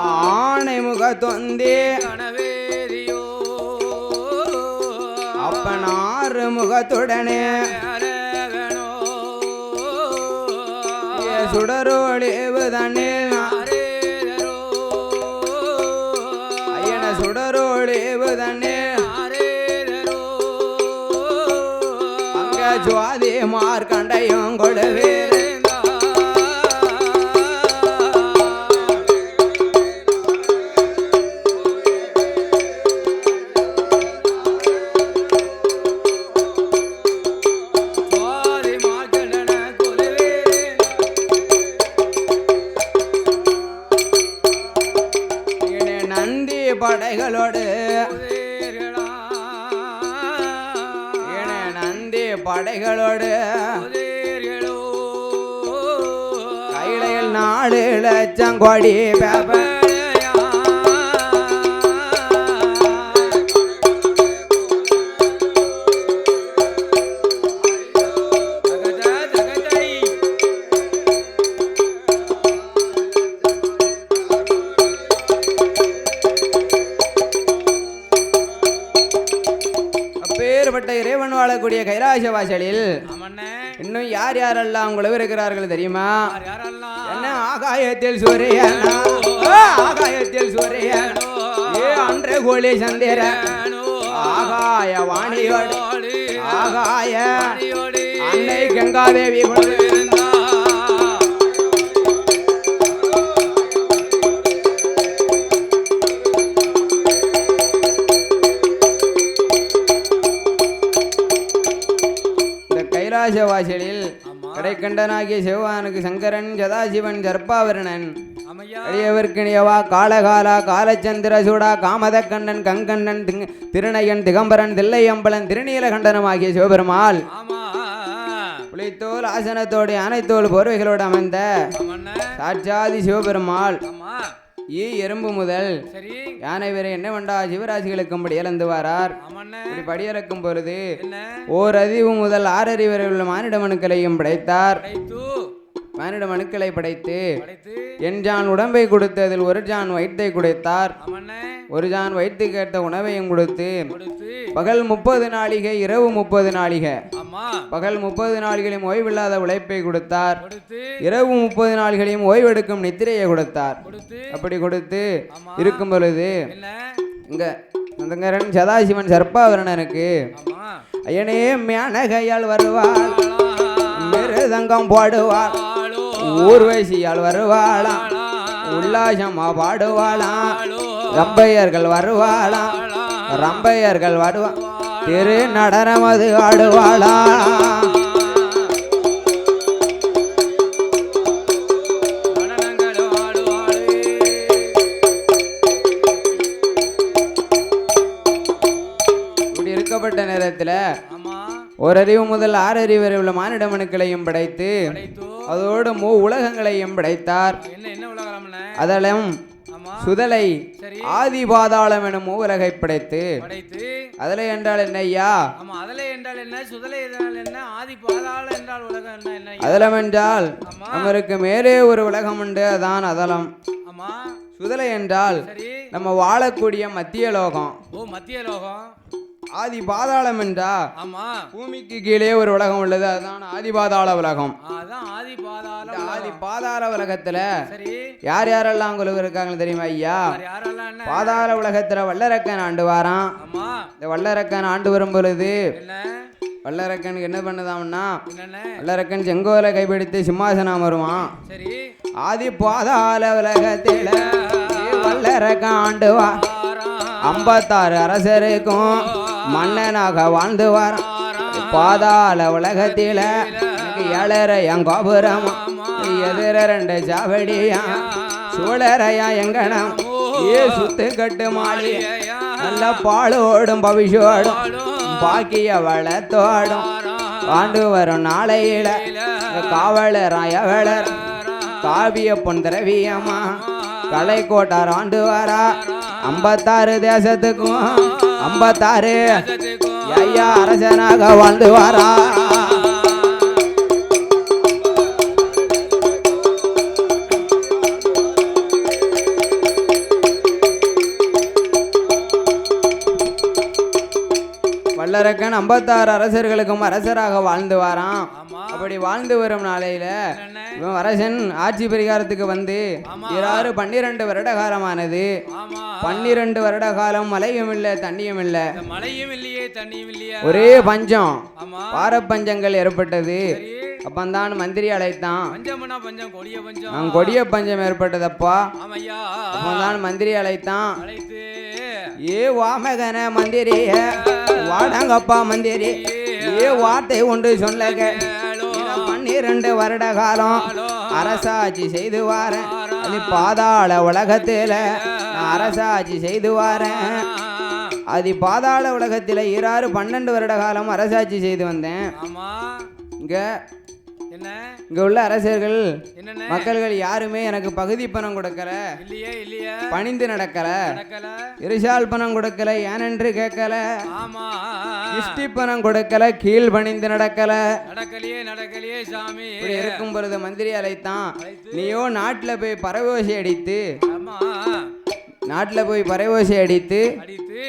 ஆணை முகத்தொந்தே கணவேரியோ அப்பனாறு முகத்துடனே சுடரோழிவு தண்ணில் ஐயன சுடரோழிவு தண்ணில் அங்க சுவாதி மார்க்கண்டையும் கொடுவே படைகளோடு நந்தி படைகளோடு கையிலையில் 4 லட்சம் கோடி இறைவன் வாழக்கூடிய கைலாச வாசலில் இன்னும் யார் யாரெல்லாம் உங்களும் இருக்கிறார்கள் தெரியுமா? என்ன ஆகாயத்தில் சூரியன் ஆகாயத்தில் சூரியன் அன்று கோழி சந்திர ஆகாய வாணியோடு ஆகாய அன்னை கங்காதேவி வாசலில் கடைக்கண்டனாகிய சிவவானுக்கு சங்கரன் சதாசிவன் சர்ப்பாவரணன் அடியவர்க்கினியவா காலகாலா காலச்சந்திர சூடா காமத கண்டன் கங்கண்ணன் திருநயன் திகம்பரன் தில்லையம்பலன் திருநீலகண்டனம் ஆகிய சிவபெருமாள் புலித்தோல் ஆசனத்தோடு யானைத்தோல் போர்வைகளோடு அமைந்த சாட்சாதி சிவபெருமாள் எறும்பு முதல் யானை வரை என்ன வண்டா சிவராசிகளுக்கும் படியலந்து வாரார். இப்படி படியலக்கும் பொழுது ஓர் அறிவு முதல் 6 அறிவு வரை உள்ள மானிட மனுக்களையும் படைத்தார். மானிட மனுக்களை படைத்து என்ஜான் உடம்பை கொடுத்து அதில் 1 ஜான் வயிற்றை குடைத்தார். 1 ஜான் வயிற்று கேட்ட உணவையும் கொடுத்து பகல் 30 நாளிகை இரவு 30 நாளிகை பகல் 30 நாளிகளையும் ஓய்வில்லாத உழைப்பை கொடுத்தார். இரவு 30 நாளிகளையும் ஓய்வெடுக்கும் நித்திரையை கொடுத்தார். அப்படி கொடுத்து இருக்கும் பொழுது இங்க சங்கரன் சதாசிவன் சர்ப்பாவரணனுக்கு ஐயனே மேனகையால் வருவாள் மிருதங்கம் பாடுவாள் ஊர்வசியால் வருவாளாம் உல்லாசமா பாடுவாளாம் ரம்பையர்கள் வருவாளாம் ரம்பையர்கள் வருவா திரு நடனமது ஆடுவாளாம். இப்படி இருக்கப்பட்ட நேரத்தில் 1 அறிவு முதல் 6 அறிவு வரை உள்ள மானிட மனுக்களையும் படைத்து அதோடு உலகங்களையும் படைத்தார். அதலும் சுதலை ஆதி பாதாளம் எனும் உலகை படைத்து அதலை என்றால் என்ன ஐயா? அதலம் என்றால் நம்மருக்கு மேலே ஒரு உலகம் உண்டு, அதான் அதலம். சுதலை என்றால் நம்ம வாழக்கூடிய மத்திய லோகம். ஆதி பாதாளம் என்றா பூமிக்கு கீழே ஒரு உலகம் உள்ளது, அதுதான் ஆதி பாதாள உலகம். ஆதி பாதாள உலகத்துல யார் யாரெல்லாம் உங்களுக்கு இருக்காங்க தெரியுமா ஐயா? பாதாள உலகத்துல வல்லரக்கன் ஆண்டு வாரான். இந்த வல்லரக்கன் ஆண்டு வரும் பொழுது வல்லரக்கனுக்கு என்ன பண்ணுதான்னா வல்லரக்கன் செங்கோலை கைப்பிடித்து சிம்மாசனம் வருவான். ஆதி பாதாள உலகத்தில வல்லரக்கன் ஆண்டு வா 56 அரசருக்கும் மன்னனாக வாழ்ந்து வாரான். பாதாள உலகத்தில 7 எங்கோபுரம் எதிர 2 சாவடியா சூழரையா எங்கனம் சுத்து கட்டு மாளி நல்ல பாலோடும் பவிஷோடும் பாக்கிய வளத்தோடும் ஆண்டு வரும் நாளையில காவலராயவளர் காவிய பொன் திரவியமா கலை கோட்டார் ஆண்டு வரா 56 தேசத்துக்கும் 56 ஐயா அரசனாக வாழ்ந்து வரா. வல்லரக்கன் 56 அரசர்களுக்கும் அரசராக வாழ்ந்து வாரான். ஆமா. அப்படி வாழ்ந்து வரும் நாளையில என்ன? இவன் அரசன் ஆட்சி பரிகாரத்துக்கு வந்து ஆமா. 12 வருட காலமானது. ஆமா. 12 வருட காலம் மழையும் இல்ல தண்ணியும் இல்ல, இந்த மழையும் இல்லையே தண்ணியும் இல்லையா? ஒரே பஞ்சம், ஆமா. பாரப்பஞ்சங்கள் ஏற்பட்டது. சரி. அப்பந்தான் மந்திரி அழைத்தான். பஞ்சம்னா பஞ்சம் கொடிய பஞ்சம். நான் கொடிய பஞ்சம் ஏற்பட்டதப்பா. ஆமையா. அப்பந்தான் மந்திரி அழைத்தான். அழைத்து ஏ வாமகன மந்திரிய வாடங்கப்பா மந்திரி, ஏ வார்த்தை ஒன்று சொல்லக 12 வருட காலம் அரசாட்சி செய்து வாரேன். அது பாதாள உலகத்தில நான் அரசாட்சி செய்து வாரேன். அது பாதாள உலகத்தில 12 வருட காலம் அரசாட்சி செய்து வந்தேன். ஆமா. இங்க என்ன? இங்க உள்ள அரசர்கள் என்னென்ன? மக்கள்கள் யாருமே எனக்கு பகுதி பணம் கொடுக்கல, இல்லையே இல்லையே. பணிந்து நடக்கல, நடக்கல. இருசால் பணம் கொடுக்கல, ஏனென்று கேட்கல, ஆமா. இஷ்டி பணம் கொடுக்கல, கீழ் பணிந்து நடக்கல. நடக்கலையே நடக்கலையே சாமி. இப்படி இருக்கும் பொழுது மந்திரி அழைத்தான். நீயோ நாட்டுல போய் பறவோசை அடித்து, ஆமா. நாட்டுல போய் பறவோசை அடித்து அடித்து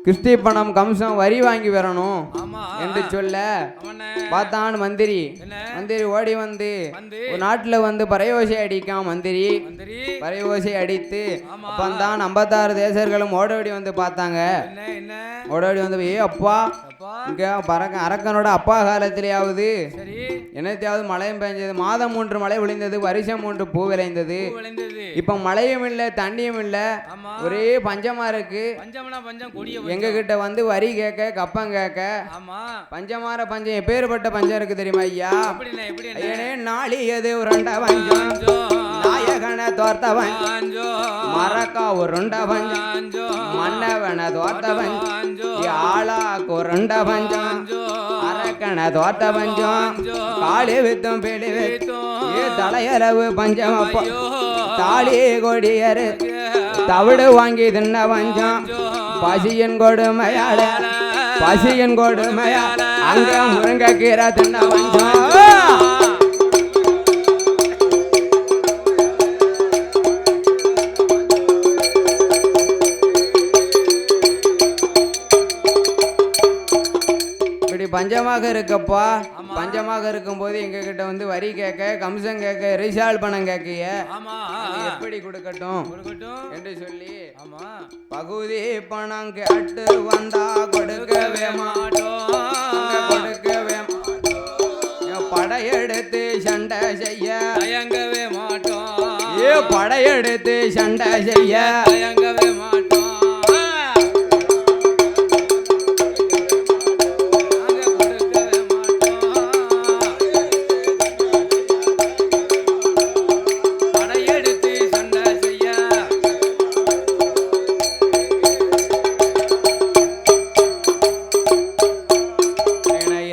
கிறிஸ்டி பணம் கம்சம் வரி வாங்கி வரணும் ஆமா என்று சொல்ல அவனே பார்த்தான் மந்திரி. என்ன? மந்திரி ஓடி வந்து வந்து ஒரு நாட்டுல வந்து பறையோசை அடிக்கான் மந்திரி. மந்திரி பறையோசை அடித்து ஆமா. அப்பந்தான் 56 தேசர்களும் ஓடோடி வந்து பார்த்தாங்க. என்ன என்ன? ஓடோடி வந்து ஏ அப்பா, அப்பா. இங்க அரக்கனோட அப்பா காலத்திலேயாவது சரி. என்னத்தையாவது மழையும் பெஞ்சது, மாதம் 3 மழை விளைந்தது, வருஷம் 3 பூ விளைந்தது. பூ விளைந்தது. இப்ப மழையும் இல்ல தண்ணியும் இல்ல, ஆமா. ஒரே பஞ்சமா இருக்கு. பஞ்சம்னா பஞ்சம் கொடிய எங்க கிட்ட வந்து வரி கேட்க கப்பம் கேட்க ஆமா. பஞ்சமார பஞ்சம் எப்பேற்பட்ட பஞ்சம் இருக்கு தெரியுமா ஐயா? எப்படிண்ணே எப்படிண்ணே? ஐயனே நாளி எது உருண்ட பஞ்சம், நாயகன தோர்த்த பஞ்சம், பஞ்சம் மரக்கா உருண்ட பஞ்சம், பஞ்சம் மன்னவன தோர்த்த பஞ்சம், பஞ்சம் ஆளா குருண்ட பஞ்சம், அரக்கன தோர்த்த பஞ்சம், காளி வித்தும் பிடி ஏ தலையளவு பஞ்சம் அப்பா, தாலி கொடியரு தவிடு வாங்கி தின்ன பஞ்சம், பசியின் கொடுமையால பசியின் கொடுமையால அங்க முருங்கக்கீரை தின்ன பஞ்சம். இப்படி பஞ்சமாக இருக்கப்பா. பஞ்சமாக இருக்கும் போது எங்க கிட்ட வந்து வரி கேட்க கம்சம் கேட்க ரிசால் பணம் கேட்கிய, ஆமா. எப்படி கொடுக்கட்டும் கொடுக்கட்டும் என்று சொல்லி ஆமா. பகுதி பணம் கேட்டு வந்தா கொடுக்கவே மாட்டோம், கொடுக்கவே மாட்டோம். படையெடுத்து சண்டை செய்ய தயங்கவே மாட்டோம். ஏ படையெடுத்து சண்டை செய்ய தயங்கவே மாட்டோம். நாங்க கொடுக்கவே மாட்டோம். படையெடுத்து சண்டை செய்ய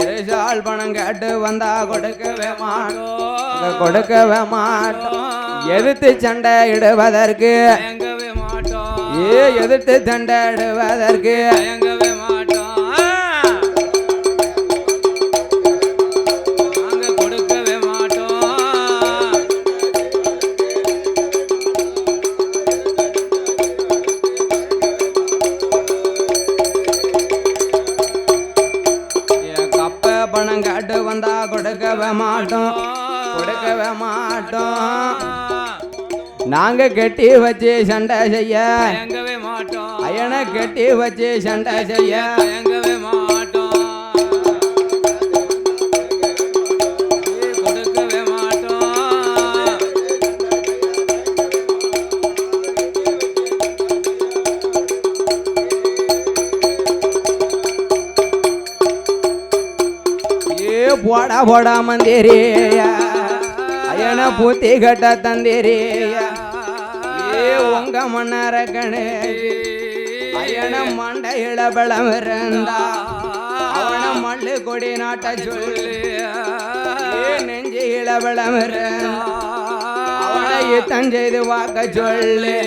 இருசால் பணம் கேட்டு வந்தா கொடுக்கவே மாட்டோம், கொடுக்கவே மாட்டோம். எதிர்த்து சண்டை இடுவதற்கு தயங்கவே மாட்டோம். ஏ எதிர்த்து சண்டை இடுவதற்கு தயங்கவே மாட்டோம். நாங்க கொடுக்கவே மாட்டோம். கப்ப பணம் கேட்டு வந்தா கொடுக்கவே மாட்டோம், கொடுக்கவே மாட்டோம். நாங்க கெட்டி வச்சு சண்டை செய்ய தயங்கவே மாட்டோம். அயனை கெட்டி வச்சு சண்டை செய்ய தயங்கவே மாட்டோம். கொடுக்கவே மாட்டோம். ஏ போடா போடா மந்திரியா அயனை பூத்தி கட்ட தந்திரியா, ஏ உங்க மன்னர கணே அயன மண்டையில பலம் இருந்தா அவன மல்லு கொடி நாட்ட சொல்லு, ஏ நெஞ்சில பலம் இருந்தா அவனை யுத்தம் செய்து வாக்க சொல்லு.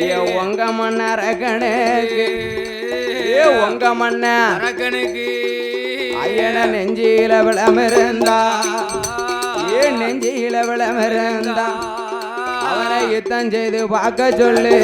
ஏ உங்க மன்னர கணக்கு, ஏ உங்க மன்ன அரக்கனுக்கு அயன நெஞ்சில பலம் இருந்தா, ஏ நெஞ்சில பலம் இருந்தா அவனை யுத்தம் செய்து பார்க்க சொல்லு.